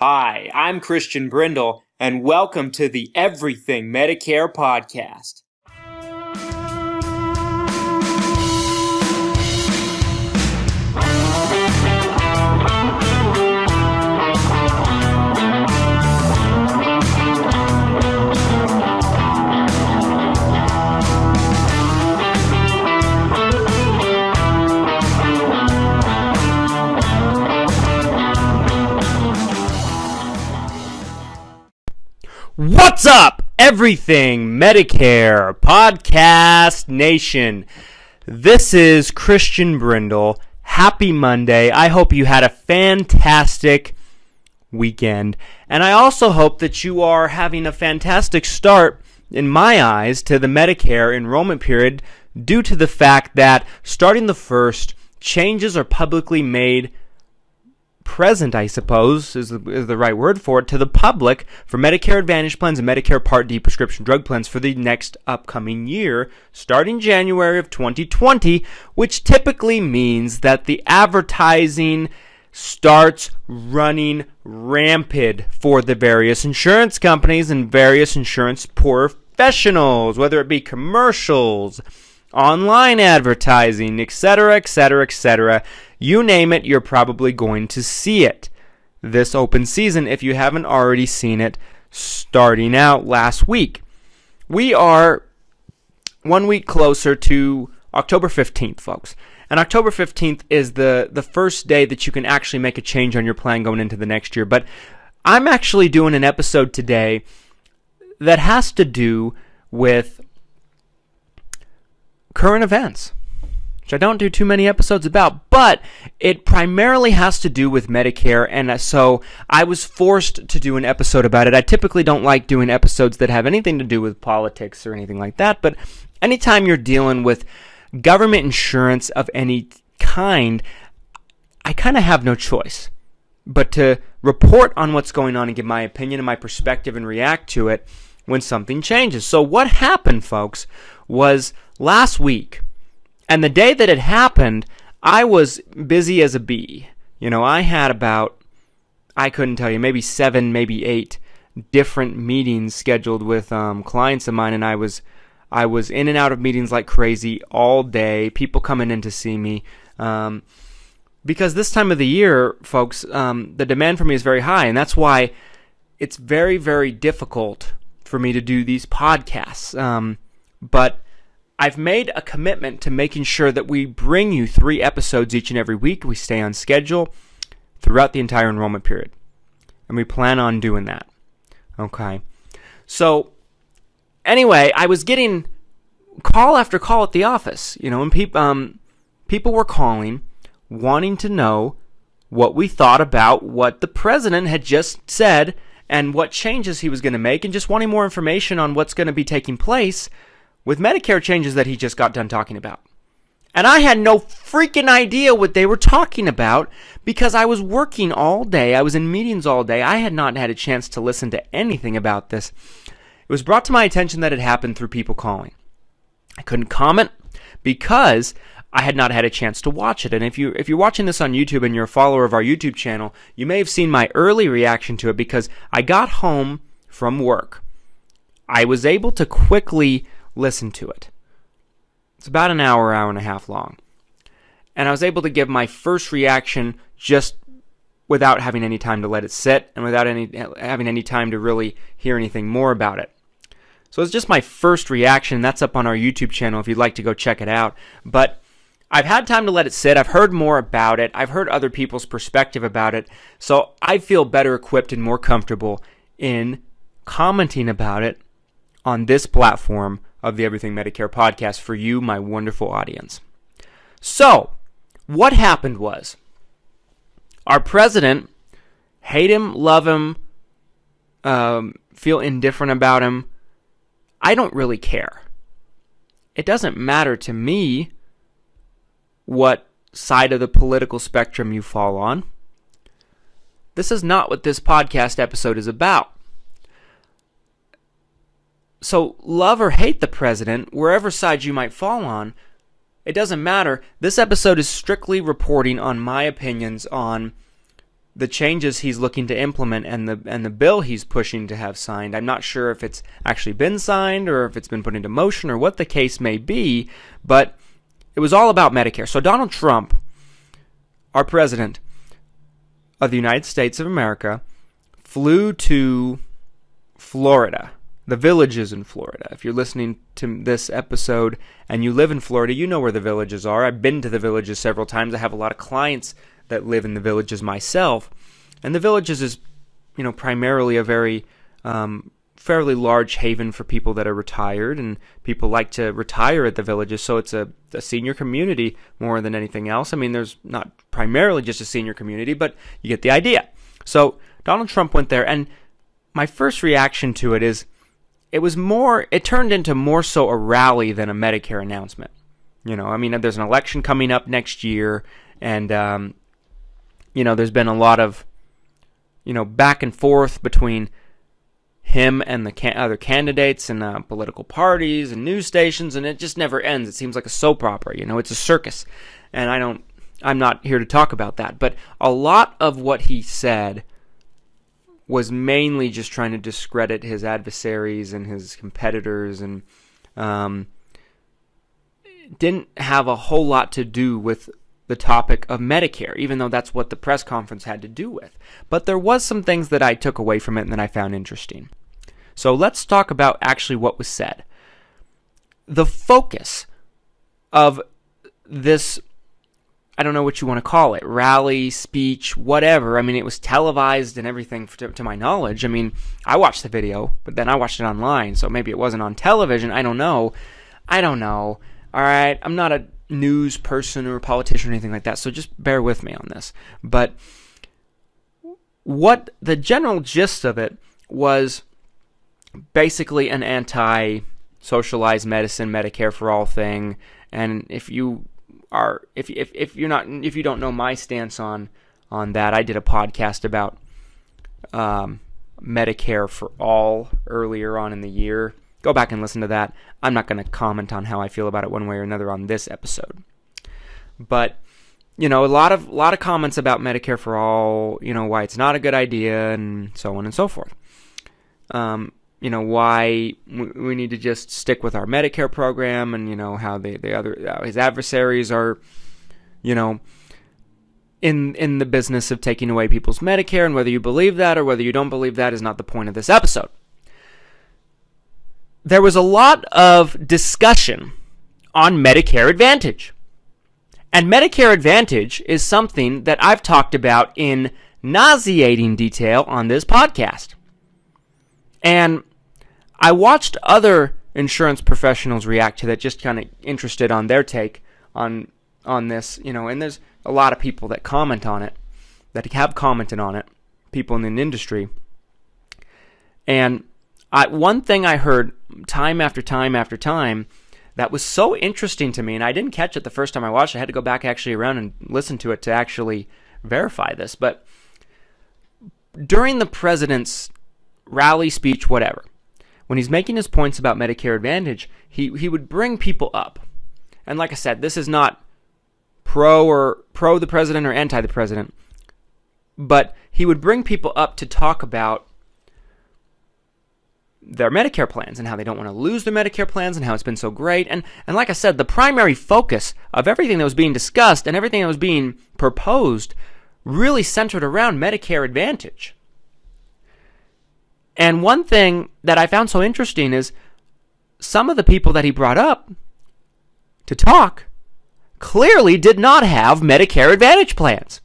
Hi, I'm Christian Brindle, and welcome to the Everything Medicare Podcast. What's up, Everything Medicare Podcast Nation? This is Christian Brindle. Happy Monday. I hope you had a fantastic weekend. And I also hope that you are having a fantastic start, in my eyes, to the Medicare enrollment period due to the fact that starting the 1st, changes are publicly made present, I suppose, is the right word for it, to the public for Medicare Advantage plans and Medicare Part D prescription drug plans for the next upcoming year, starting January of 2020, which typically means that the advertising starts running rampant for the various insurance companies and various insurance professionals, whether it be commercials, online advertising, etc., etc., etc. You name it, you're probably going to see it this open season if you haven't already seen it starting out last week. We are 1 week closer to October 15th, folks. And October 15th is the first day that you can actually make a change on your plan going into the next year. But I'm actually doing an episode today that has to do with current events, which I don't do too many episodes about, but it primarily has to do with Medicare, and so I was forced to do an episode about it. I typically don't like doing episodes that have anything to do with politics or anything like that, but anytime you're dealing with government insurance of any kind, I kind of have no choice but to report on what's going on and give my opinion and my perspective and react to it when something changes. So what happened, folks, was last week, and the day that it happened, I was busy as a bee. I had about, I couldn't tell you, maybe 7, maybe 8 different meetings scheduled with clients of mine, and I was in and out of meetings like crazy all day, people coming in to see me, because this time of the year, folks, the demand for me is very high, and that's why it's very, very difficult for me to do these podcasts. But I've made a commitment to making sure that we bring you 3 episodes each and every week. We stay on schedule throughout the entire enrollment period. And we plan on doing that. Okay. So, anyway, I was getting call after call at the office, and people were calling, wanting to know what we thought about what the president had just said and what changes he was going to make, and just wanting more information on what's going to be taking place with Medicare changes that he just got done talking about. And I had no freaking idea what they were talking about because I was working all day. I was in meetings all day. I had not had a chance to listen to anything about this. It was brought to my attention that it happened through people calling. I couldn't comment because I had not had a chance to watch it. And if you're watching this on YouTube and you're a follower of our YouTube channel, you may have seen my early reaction to it because I got home from work. I was able to quickly listen to it. It's about an hour and a half long. And I was able to give my first reaction just without having any time to let it sit and without having any time to really hear anything more about it. So it's just my first reaction. That's up on our YouTube channel if you'd like to go check it out. But I've had time to let it sit. I've heard more about it. I've heard other people's perspective about it. So I feel better equipped and more comfortable in commenting about it on this platform of the Everything Medicare Podcast for you, my wonderful audience. So, what happened was, our president, hate him, love him, feel indifferent about him, I don't really care. It doesn't matter to me what side of the political spectrum you fall on. This is not what this podcast episode is about. So love or hate the president, wherever side you might fall on, it doesn't matter. This episode is strictly reporting on my opinions on the changes he's looking to implement and the bill he's pushing to have signed. I'm not sure if it's actually been signed or if it's been put into motion or what the case may be, but it was all about Medicare. So Donald Trump, our president of the United States of America, flew to Florida, the Villages in Florida. If you're listening to this episode and you live in Florida, you know where the Villages are. I've been to the Villages several times. I have a lot of clients that live in the Villages myself. And the Villages is, primarily a very fairly large haven for people that are retired, and people like to retire at the Villages, so it's a senior community more than anything else. I mean, there's not primarily just a senior community, but you get the idea. So Donald Trump went there, and my first reaction to it is it turned into more so a rally than a Medicare announcement. There's an election coming up next year, and there's been a lot of back and forth between him and the other candidates and political parties and news stations, and it just never ends. It seems like a soap opera. It's a circus, and I'm not here to talk about that. But a lot of what he said was mainly just trying to discredit his adversaries and his competitors, and didn't have a whole lot to do with the topic of Medicare, even though that's what the press conference had to do with. But there was some things that I took away from it and that I found interesting. So let's talk about actually what was said. The focus of this, I don't know what you want to call it, rally, speech, whatever. It was televised and everything to my knowledge. I watched the video, but then I watched it online, so maybe it wasn't on television. I don't know. All right, I'm not a news person or a politician or anything like that, so just bear with me on this. But what the general gist of it was basically an anti-socialized medicine, Medicare for all thing. And if you don't know my stance on that, I did a podcast about Medicare for all earlier on in the year. Go back and listen to that. I'm not going to comment on how I feel about it one way or another on this episode. But a lot of comments about Medicare for all, why it's not a good idea and so on and so forth. Why we need to just stick with our Medicare program, and how his adversaries are, in the business of taking away people's Medicare, and whether you believe that or whether you don't believe that is not the point of this episode. There was a lot of discussion on Medicare Advantage. And Medicare Advantage is something that I've talked about in nauseating detail on this podcast. And I watched other insurance professionals react to that, just kind of interested on their take on this, and there's a lot of people that comment on it, that have commented on it, people in the industry. And one thing I heard time after time after time that was so interesting to me, and I didn't catch it the first time I watched it. I had to go back actually around and listen to it to actually verify this. But during the president's rally speech, whatever, when he's making his points about Medicare Advantage, he would bring people up. And like I said, this is not pro the president or anti the president, but he would bring people up to talk about their Medicare plans and how they don't want to lose their Medicare plans and how it's been so great. And like I said, the primary focus of everything that was being discussed and everything that was being proposed really centered around Medicare Advantage. And one thing that I found so interesting is some of the people that he brought up to talk clearly did not have Medicare Advantage plans.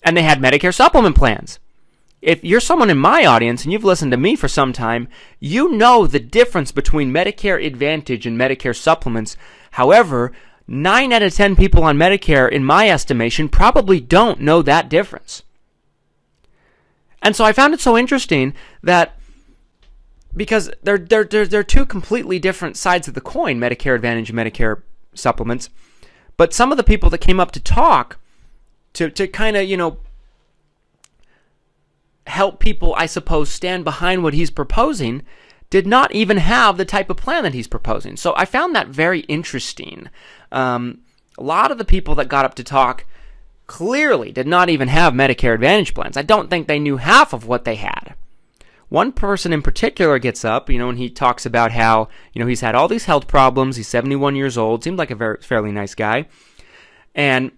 And they had Medicare supplement plans. If you're someone in my audience and you've listened to me for some time, you know the difference between Medicare Advantage and Medicare supplements. However, 9 out of 10 people on Medicare, in my estimation, probably don't know that difference. And so I found it so interesting that because they're two completely different sides of the coin, Medicare Advantage and Medicare supplements, but some of the people that came up to talk to kind of, help people, I suppose, stand behind what he's proposing, did not even have the type of plan that he's proposing. So I found that very interesting. A lot of the people that got up to talk clearly did not even have Medicare Advantage plans. I don't think they knew half of what they had. One person in particular gets up, and he talks about how, he's had all these health problems. He's 71 years old, seemed like a fairly nice guy. And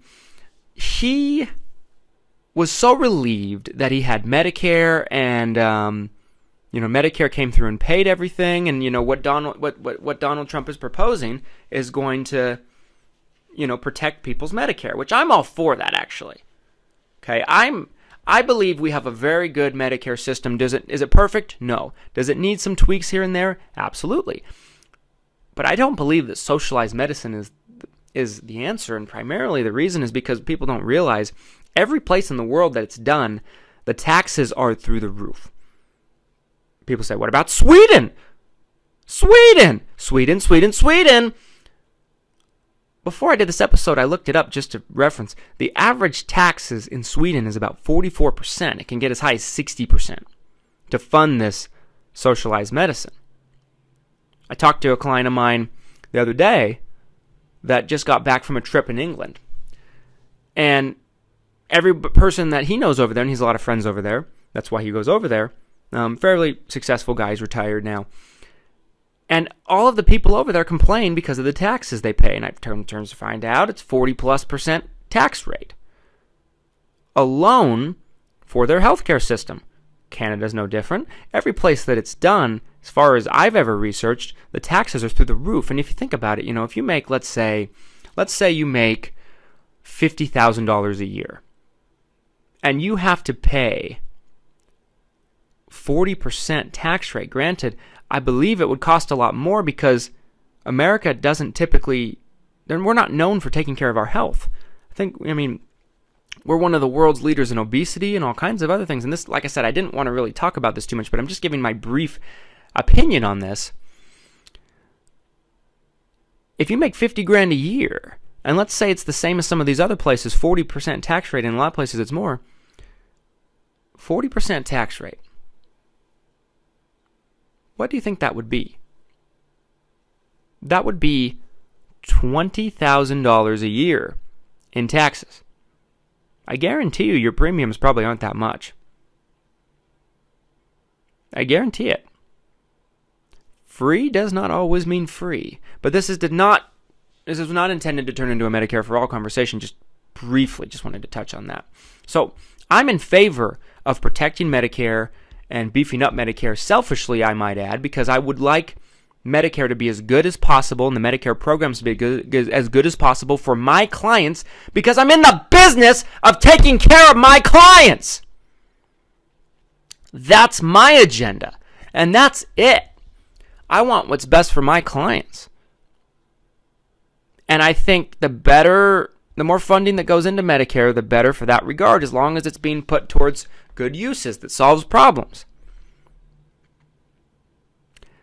he was so relieved that he had Medicare, and Medicare came through and paid everything. And what Donald Trump is proposing is going to protect people's Medicare, which I'm all for that, actually. Okay, I believe we have a very good Medicare system. Is it perfect? No. Does it need some tweaks here and there? Absolutely. But I don't believe that socialized medicine is the answer, and primarily the reason is because people don't realize every place in the world that it's done, the taxes are through the roof. People say, what about Sweden? Sweden! Before I did this episode, I looked it up just to reference. The average taxes in Sweden is about 44%. It can get as high as 60% to fund this socialized medicine. I talked to a client of mine the other day that just got back from a trip in England. And every person that he knows over there, and he has a lot of friends over there, that's why he goes over there, fairly successful guy, he's retired now. And all of the people over there complain because of the taxes they pay. And I've turned to find out it's 40+% tax rate alone for their healthcare system. Canada's no different. Every place that it's done, as far as I've ever researched, the taxes are through the roof. And if you think about it, if you make, let's say you make $50,000 a year, and you have to pay 40% tax rate. Granted, I believe it would cost a lot more because America doesn't typically, we're not known for taking care of our health. We're one of the world's leaders in obesity and all kinds of other things. And this, like I said, I didn't want to really talk about this too much, but I'm just giving my brief opinion on this. If you make $50,000 a year, and let's say it's the same as some of these other places, 40% tax rate, and in a lot of places it's more, 40% tax rate. What do you think that would be? That would be $20,000 a year in taxes. I guarantee you your premiums probably aren't that much. I guarantee it. Free does not always mean free. But this is not intended to turn into a Medicare for All conversation. Just briefly, just wanted to touch on that. So I'm in favor of protecting Medicare and beefing up Medicare, selfishly, I might add, because I would like Medicare to be as good as possible and the Medicare programs to be as good as possible for my clients, because I'm in the business of taking care of my clients. That's my agenda, and that's it. I want what's best for my clients. And I think the more funding that goes into Medicare, the better for that regard, as long as it's being put towards good uses that solves problems.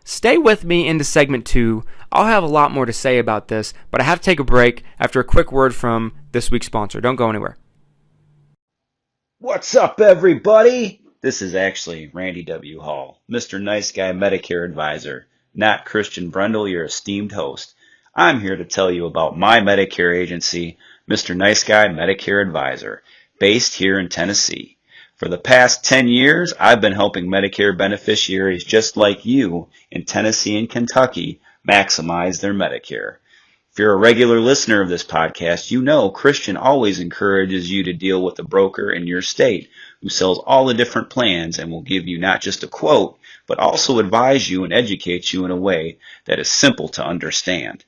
Stay with me into segment 2. I'll have a lot more to say about this, but I have to take a break after a quick word from this week's sponsor. Don't go anywhere. What's up, everybody? This is actually Randy W. Hall, Mr. Nice Guy Medicare Advisor, not Christian Brindle, your esteemed host. I'm here to tell you about my Medicare agency, Mr. Nice Guy Medicare Advisor, based here in Tennessee. For the past 10 years, I've been helping Medicare beneficiaries just like you in Tennessee and Kentucky maximize their Medicare. If you're a regular listener of this podcast, you know Christian always encourages you to deal with a broker in your state who sells all the different plans and will give you not just a quote, but also advise you and educate you in a way that is simple to understand.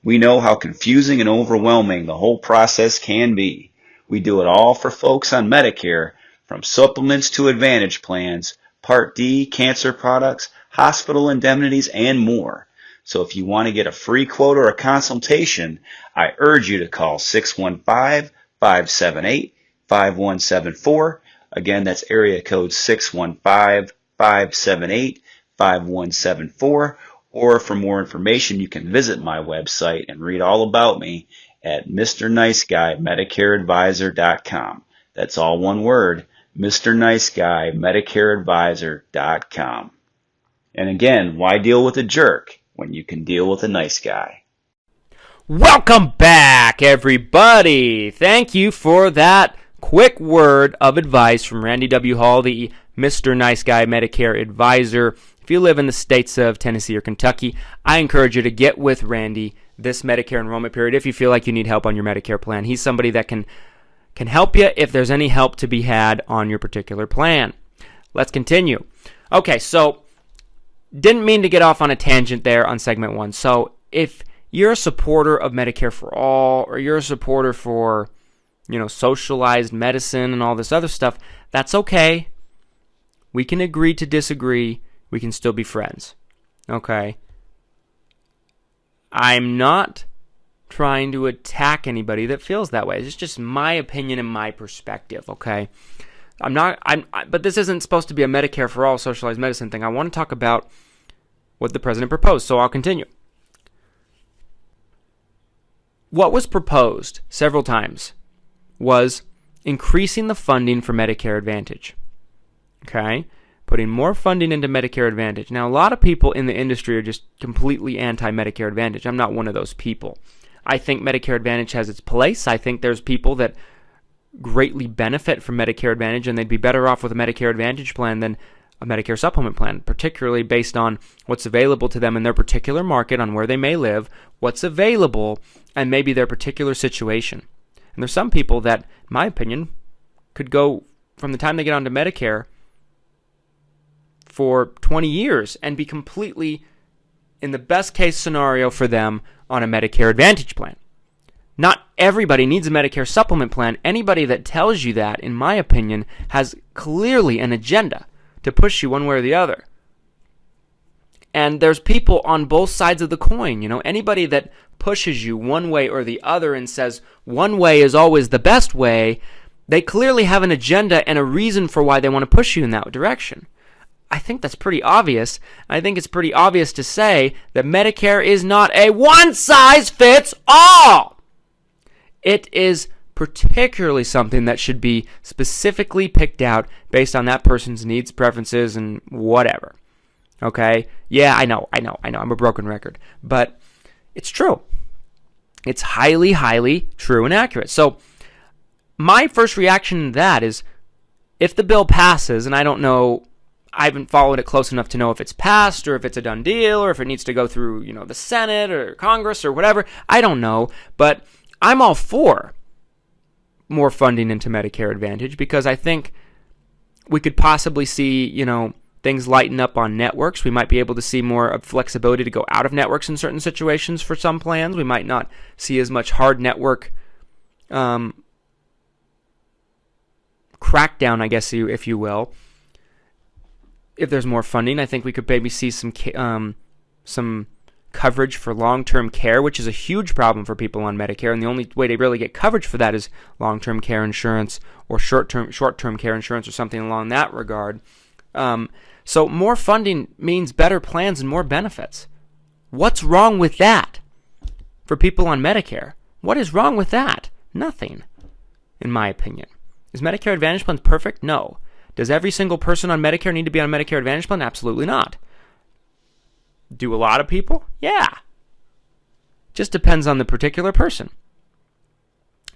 We know how confusing and overwhelming the whole process can be. We do it all for folks on Medicare, from supplements to Advantage plans, Part D, cancer products, hospital indemnities, and more. So if you want to get a free quote or a consultation, I urge you to call 615-578-5174. Again, that's area code 615-578-5174. Or for more information, you can visit my website and read all about me at MrNiceGuyMedicareAdvisor.com. That's all one word, MrNiceGuyMedicareAdvisor.com. And again, why deal with a jerk when you can deal with a nice guy? Welcome back, everybody. Thank you for that quick word of advice from Randy W. Hall, the Mr. Nice Guy Medicare advisor. If you live in the states of Tennessee or Kentucky, I encourage you to get with Randy this Medicare enrollment period if you feel like you need help on your Medicare plan. He's somebody that can help you if there's any help to be had on your particular plan. Let's continue. Okay, so didn't mean to get off on a tangent there on segment 1. So if you're a supporter of Medicare for all, or you're a supporter for, socialized medicine and all this other stuff, that's okay. We can agree to disagree. We can still be friends. Okay? I'm not trying to attack anybody that feels that way. It's just my opinion and my perspective, okay? But this isn't supposed to be a Medicare for all socialized medicine thing. I want to talk about what the president proposed, so I'll continue. What was proposed several times was increasing the funding for Medicare Advantage. Okay? Putting more funding into Medicare Advantage. Now, a lot of people in the industry are just completely anti-Medicare Advantage. I'm not one of those people. I think Medicare Advantage has its place. I think there's people that greatly benefit from Medicare Advantage, and they'd be better off with a Medicare Advantage plan than a Medicare supplement plan, particularly based on what's available to them in their particular market, on where they may live, what's available, and maybe their particular situation. And there's some people that, in my opinion, could go from the time they get onto Medicare for 20 years and be completely, in the best case scenario for them, on a Medicare Advantage plan. Not everybody needs a Medicare supplement plan. Anybody that tells you that, in my opinion, has clearly an agenda to push you one way or the other. And there's people on both sides of the coin. Anybody that pushes you one way or the other and says one way is always the best way, they clearly have an agenda and a reason for why they want to push you in that direction. I think that's pretty obvious. I think it's pretty obvious to say that Medicare is not a one-size-fits-all. It is particularly something that should be specifically picked out based on that person's needs, preferences, and whatever. Okay? Yeah, I know. I'm a broken record. But it's true. It's highly, highly true and accurate. So my first reaction to that is, if the bill passes, and I don't know, I haven't followed it close enough to know if it's passed or if it's a done deal or if it needs to go through, the Senate or Congress or whatever. I don't know. But I'm all for more funding into Medicare Advantage because I think we could possibly see, things lighten up on networks. We might be able to see more of flexibility to go out of networks in certain situations for some plans. We might not see as much hard network crackdown, I guess, if you will. If there's more funding, I think we could maybe see some coverage for long-term care, which is a huge problem for people on Medicare, and the only way to really get coverage for that is long-term care insurance or short-term care insurance or something along that regard. So more funding means better plans and more benefits. What's wrong with that for people on Medicare? What is wrong with that? Nothing, in my opinion. Is Medicare Advantage plan perfect? No. Does every single person on Medicare need to be on a Medicare Advantage plan? Absolutely not. Do a lot of people? Yeah. Just depends on the particular person.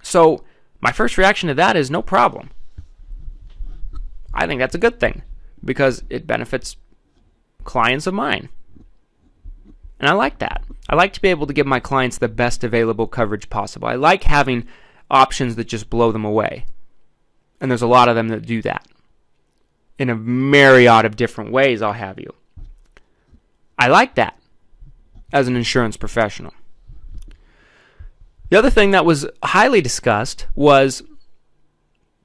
So my first reaction to that is no problem. I think that's a good thing because it benefits clients of mine. And I like that. I like to be able to give my clients the best available coverage possible. I like having options that just blow them away. And there's a lot of them that do that. In a myriad of different ways, I'll have you. I like that as an insurance professional. The other thing that was highly discussed was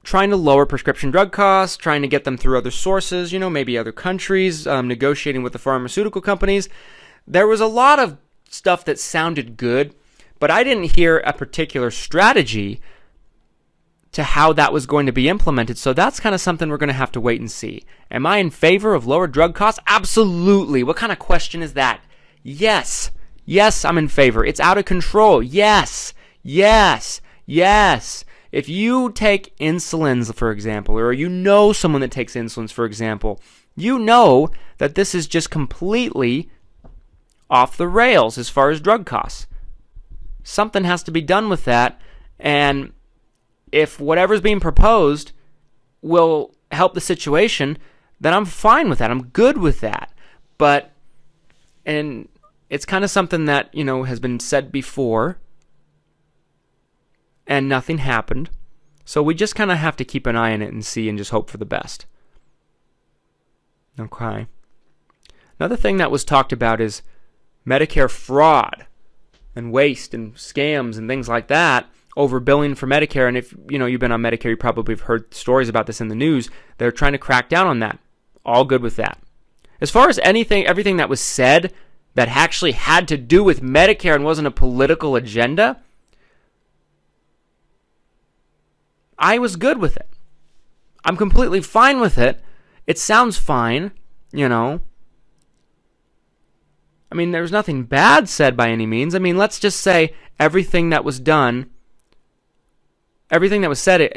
trying to lower prescription drug costs, trying to get them through other sources, maybe other countries, negotiating with the pharmaceutical companies. There was a lot of stuff that sounded good, but I didn't hear a particular strategy to how that was going to be implemented. So that's kind of something we're going to have to wait and see. Am I in favor of lower drug costs? Absolutely. What kind of question is that? Yes. Yes, I'm in favor. It's out of control. Yes. Yes. Yes. If you take insulins, for example, or you know someone that takes insulins, for example, you know that this is just completely off the rails as far as drug costs. something has to be done with that. And if whatever's being proposed will help the situation, then I'm fine with that. I'm good with that. And it's kind of something that, has been said before, and nothing happened. So we just kind of have to keep an eye on it and see and just hope for the best. Okay. Another thing that was talked about is Medicare fraud and waste and scams and things like that, overbilling for Medicare. And if you've been on Medicare, you probably have heard stories about this in the news. They're trying to crack down on that. All good with that. As far as everything that was said that actually had to do with Medicare and wasn't a political agenda, I was good with it. I'm completely fine with it. It sounds fine, I mean, there's nothing bad said by any means. I mean, let's just say everything that was said,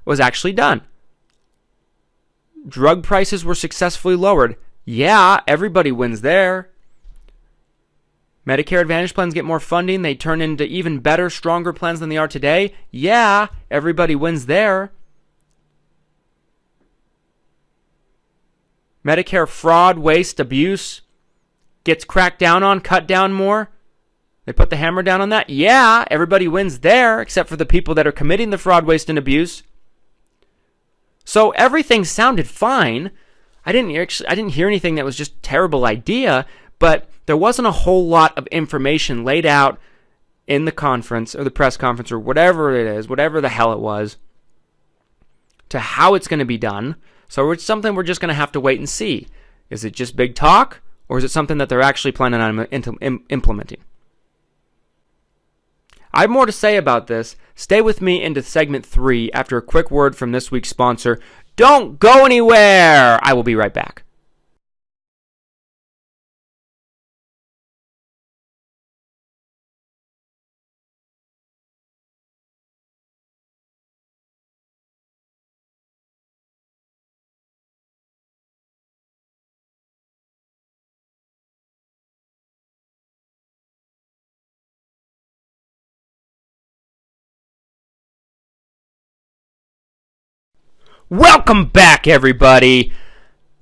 was actually done. Drug prices were successfully lowered. Yeah, everybody wins there. Medicare Advantage plans get more funding. They turn into even better, stronger plans than they are today. Yeah, everybody wins there. Medicare fraud, waste, abuse gets cracked down on, cut down more. They put the hammer down on that. Yeah, everybody wins there, except for the people that are committing the fraud, waste, and abuse. So everything sounded fine. I didn't hear anything that was just a terrible idea, but there wasn't a whole lot of information laid out in the conference or the press conference or whatever it is, whatever the hell it was, to how it's going to be done. So it's something we're just going to have to wait and see. Is it just big talk, or is it something that they're actually planning on implementing? I have more to say about this. Stay with me into segment 3 after a quick word from this week's sponsor. Don't go anywhere! I will be right back. Welcome back, everybody.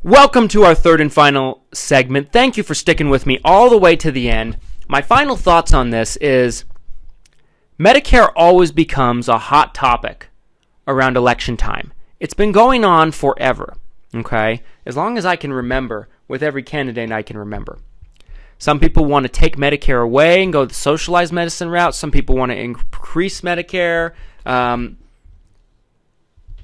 Welcome to our third and final segment. Thank you for sticking with me all the way to the end. My final thoughts on this is Medicare always becomes a hot topic around election time. It's been going on forever, okay? As long as I can remember, with every candidate I can remember. Some people want to take Medicare away and go the socialized medicine route. Some people want to increase Medicare.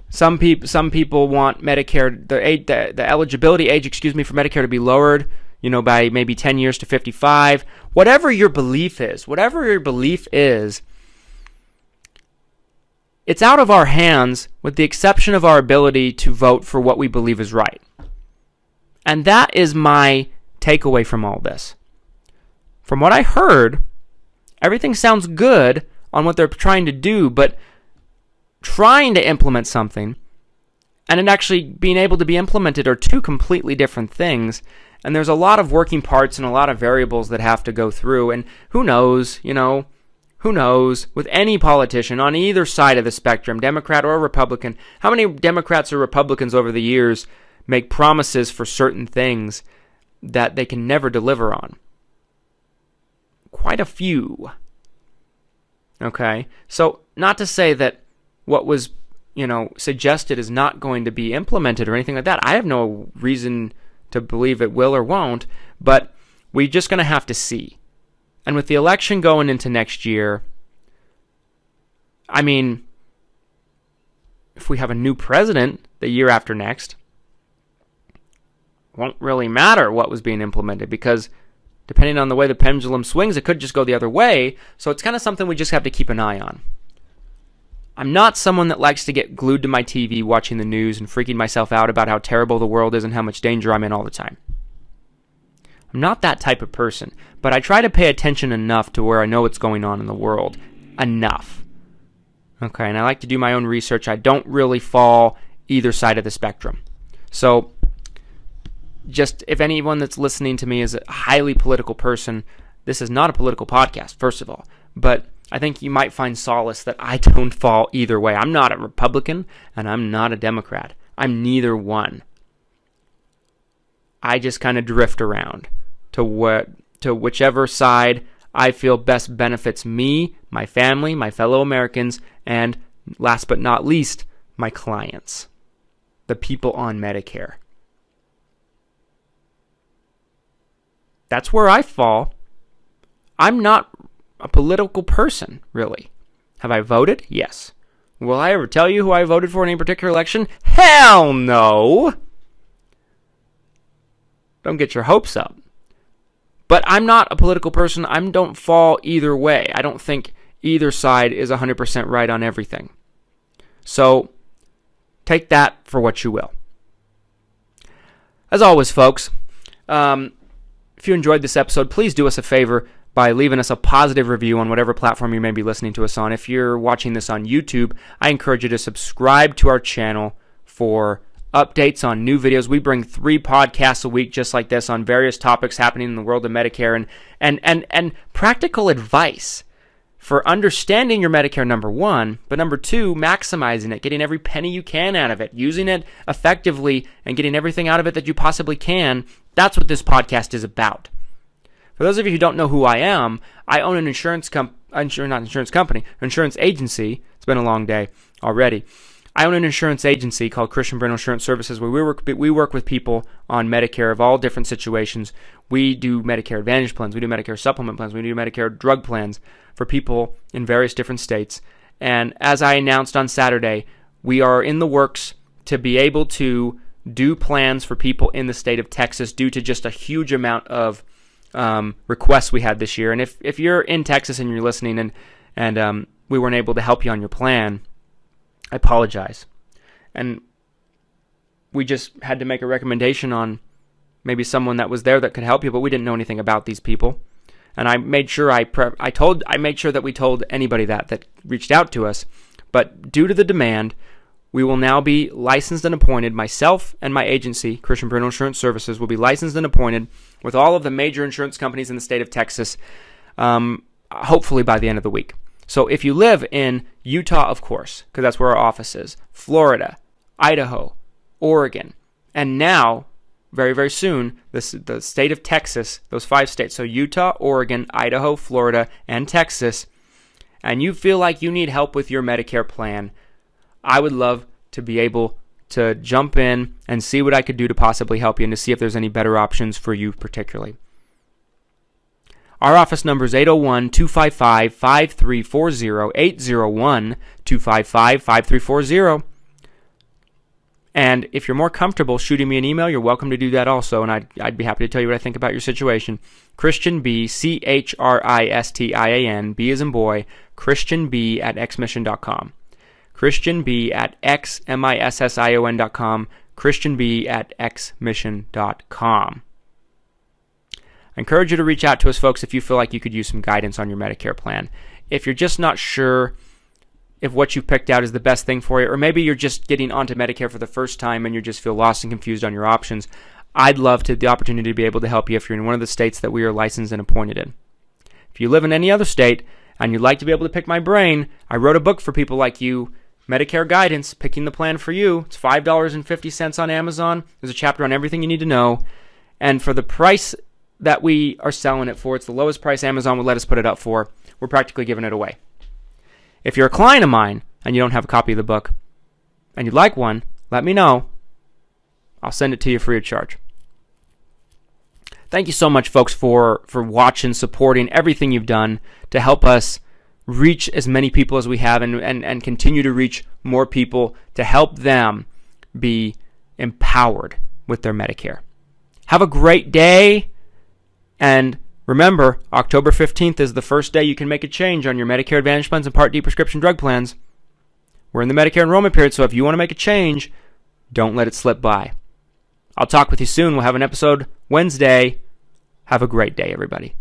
Some people want Medicare, the eligibility age, for Medicare to be lowered, by maybe 10 years to 55. Whatever your belief is, it's out of our hands with the exception of our ability to vote for what we believe is right. And that is my takeaway from all this. From what I heard, everything sounds good on what they're trying to do, but trying to implement something and it actually being able to be implemented are two completely different things. And there's a lot of working parts and a lot of variables that have to go through. And who knows, who knows with any politician on either side of the spectrum, Democrat or Republican, how many Democrats or Republicans over the years make promises for certain things that they can never deliver on? Quite a few. Okay? So, not to say that what was, suggested is not going to be implemented or anything like that. I have no reason to believe it will or won't, but we're just going to have to see. And with the election going into next year, I mean, if we have a new president the year after next, it won't really matter what was being implemented because depending on the way the pendulum swings, it could just go the other way. So it's kind of something we just have to keep an eye on. I'm not someone that likes to get glued to my TV watching the news and freaking myself out about how terrible the world is and how much danger I'm in all the time. I'm not that type of person, but I try to pay attention enough to where I know what's going on in the world. Enough. Okay, and I like to do my own research. I don't really fall either side of the spectrum. So, just if anyone that's listening to me is a highly political person, this is not a political podcast, first of all. but I think you might find solace that I don't fall either way. I'm not a Republican and I'm not a Democrat. I'm neither one. I just kind of drift around to whichever side I feel best benefits me, my family, my fellow Americans, and last but not least, my clients, the people on Medicare. That's where I fall. I'm not a political person, really. Have I voted? Yes. Will I ever tell you who I voted for in any particular election? Hell no! Don't get your hopes up. But I'm not a political person. I don't fall either way. I don't think either side is 100% right on everything. So, take that for what you will. As always, folks, if you enjoyed this episode, please do us a favor by leaving us a positive review on whatever platform you may be listening to us on. If you're watching this on YouTube, I encourage you to subscribe to our channel for updates on new videos. We bring 3 podcasts a week just like this on various topics happening in the world of Medicare and practical advice for understanding your Medicare, number 1, but number 2, maximizing it, getting every penny you can out of it, using it effectively and getting everything out of it that you possibly can. That's what this podcast is about. For those of you who don't know who I am, I own an insurance agency. It's been a long day already. I own an insurance agency called Christian Brindle Insurance Services, where we work with people on Medicare of all different situations. We do Medicare Advantage plans, we do Medicare Supplement plans, we do Medicare drug plans for people in various different states. And as I announced on Saturday, we are in the works to be able to do plans for people in the state of Texas due to just a huge amount of requests we had this year. And if you're in Texas and you're listening and we weren't able to help you on your plan, I apologize. And we just had to make a recommendation on maybe someone that was there that could help you, but we didn't know anything about these people. And I made sure that we told anybody that reached out to us. But due to the demand, we will now be licensed and appointed. Myself and my agency, Christian Brindle Insurance Services, will be licensed and appointed with all of the major insurance companies in the state of Texas, hopefully by the end of the week. So if you live in Utah, of course, because that's where our office is, Florida, Idaho, Oregon, and now, very, very soon, the state of Texas, those 5 states, so Utah, Oregon, Idaho, Florida, and Texas, and you feel like you need help with your Medicare plan, I would love to be able to jump in and see what I could do to possibly help you and to see if there's any better options for you particularly. Our office number is 801-255-5340, 801-255-5340. And if you're more comfortable shooting me an email, you're welcome to do that also, and I'd be happy to tell you what I think about your situation. Christian B, Christian, B as in boy, Christian B at xmission.com. Christian B at xmission.com, Christian B at xmission.com. I encourage you to reach out to us, folks, if you feel like you could use some guidance on your Medicare plan. If you're just not sure if what you've picked out is the best thing for you, or maybe you're just getting onto Medicare for the first time and you just feel lost and confused on your options, I'd love the opportunity to be able to help you if you're in one of the states that we are licensed and appointed in. If you live in any other state and you'd like to be able to pick my brain, I wrote a book for people like you, Medicare Guidance, Picking the Plan for You. It's $5.50 on Amazon. There's a chapter on everything you need to know. And for the price that we are selling it for, it's the lowest price Amazon would let us put it up for. We're practically giving it away. If you're a client of mine and you don't have a copy of the book and you'd like one, let me know. I'll send it to you free of charge. Thank you so much, folks, for watching, supporting everything you've done to help us reach as many people as we have and continue to reach more people to help them be empowered with their Medicare. Have a great day. And remember, October 15th is the first day you can make a change on your Medicare Advantage plans and Part D prescription drug plans. We're in the Medicare enrollment period, so if you want to make a change, don't let it slip by. I'll talk with you soon. We'll have an episode Wednesday. Have a great day, everybody.